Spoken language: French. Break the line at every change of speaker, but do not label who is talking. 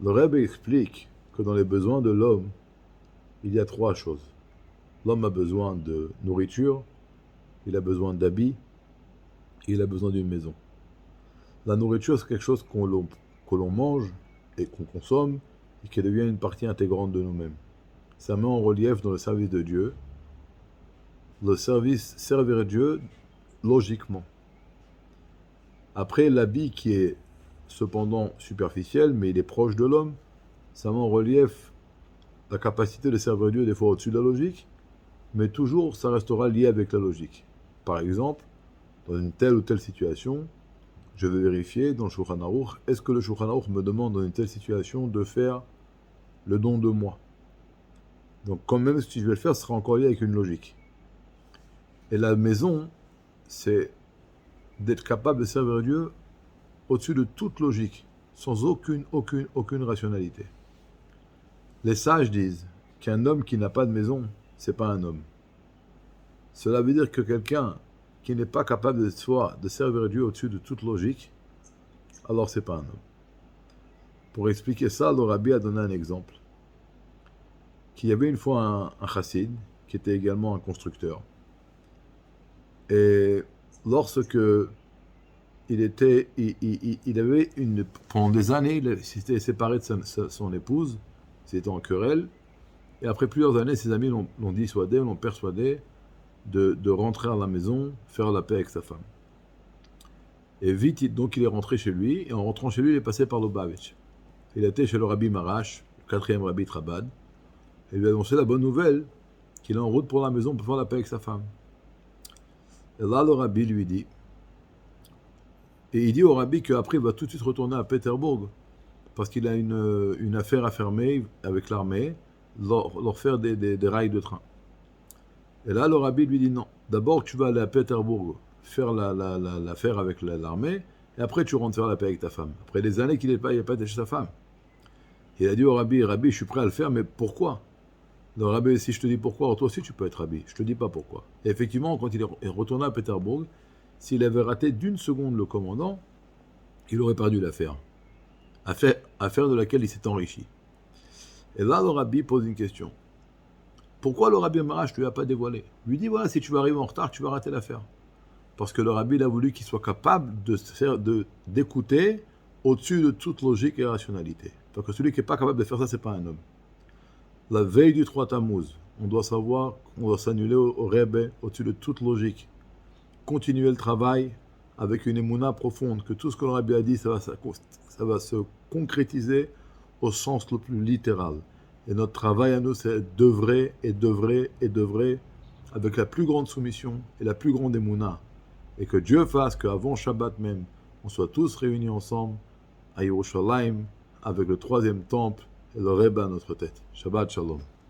Le Rebbe explique que dans les besoins de l'homme, il y a trois choses. L'homme a besoin de nourriture, il a besoin d'habits, et il a besoin d'une maison. La nourriture, c'est quelque chose que l'on mange et qu'on consomme et qui devient une partie intégrante de nous-mêmes. Ça met en relief dans le service de Dieu, le service servir Dieu logiquement. Après, l'habit qui est cependant superficiel, mais il est proche de l'homme, ça met en relief la capacité de servir Dieu des fois au-dessus de la logique, mais toujours ça restera lié avec la logique. Par exemple, dans une telle ou telle situation, je vais vérifier dans le Shulchan Aruch, est-ce que le Shulchan Aruch me demande dans une telle situation de faire le don de moi? Donc quand même si je vais le faire, ce sera encore lié avec une logique. Et la maison, c'est d'être capable de servir Dieu au-dessus de toute logique, sans aucune rationalité. Les sages disent qu'un homme qui n'a pas de maison, c'est pas un homme. Cela veut dire que quelqu'un qui n'est pas capable de servir Dieu au-dessus de toute logique, alors c'est pas un homme. Pour expliquer ça, le Rabbi a donné un exemple. Qu'il y avait une fois un chassid, qui était également un constructeur. Et lorsque il avait pendant des années, il s'était séparé de son épouse, c'était en querelle, et après plusieurs années, ses amis l'ont dissuadé, l'ont persuadé de rentrer à la maison, faire la paix avec sa femme. Et vite, donc il est rentré chez lui, et en rentrant chez lui, il est passé par Lubavitch. Il était chez le Rabbi Marash, le 4e Rabbi Trabad, et il lui a annoncé la bonne nouvelle qu'il est en route pour la maison pour faire la paix avec sa femme. Et là, le Rabbi lui dit, et il dit au Rabbi qu'après il va tout de suite retourner à Pétersbourg, parce qu'il a une affaire à fermer avec l'armée, leur faire des rails de train. Et là, le Rabbi lui dit non, d'abord tu vas aller à Pétersbourg faire l'affaire avec l'armée, et après tu rentres faire la paix avec ta femme. Après des années qu'il n'est pas été chez sa femme. Il a dit au Rabbi, Rabbi, je suis prêt à le faire, mais pourquoi? Le Rabbi, si je te dis pourquoi, toi aussi tu peux être Rabbi. Je te dis pas pourquoi. Et effectivement, quand il est retourné à Pétersbourg, s'il avait raté d'une seconde le commandant, il aurait perdu l'affaire. Affaire de laquelle il s'est enrichi. Et là, le Rabbi pose une question. Pourquoi le Rabbi Marash ne lui a pas dévoilé? Il lui dit, voilà, si tu vas arriver en retard, tu vas rater l'affaire. Parce que le Rabbi, il a voulu qu'il soit capable d'écouter au-dessus de toute logique et rationalité. Parce que celui qui n'est pas capable de faire ça, ce n'est pas un homme. La veille du 3 Tammuz, on doit savoir qu'on doit s'annuler au Rebbe au-dessus de toute logique. Continuer le travail avec une émouna profonde, que tout ce que le Rabbi a dit, ça va se concrétiser au sens le plus littéral. Et notre travail à nous, c'est d'œuvrer avec la plus grande soumission et la plus grande émouna. Et que Dieu fasse qu'avant Shabbat même, on soit tous réunis ensemble à Yerushalayim avec le 3e temple et le Rebbe à notre tête. Shabbat Shalom.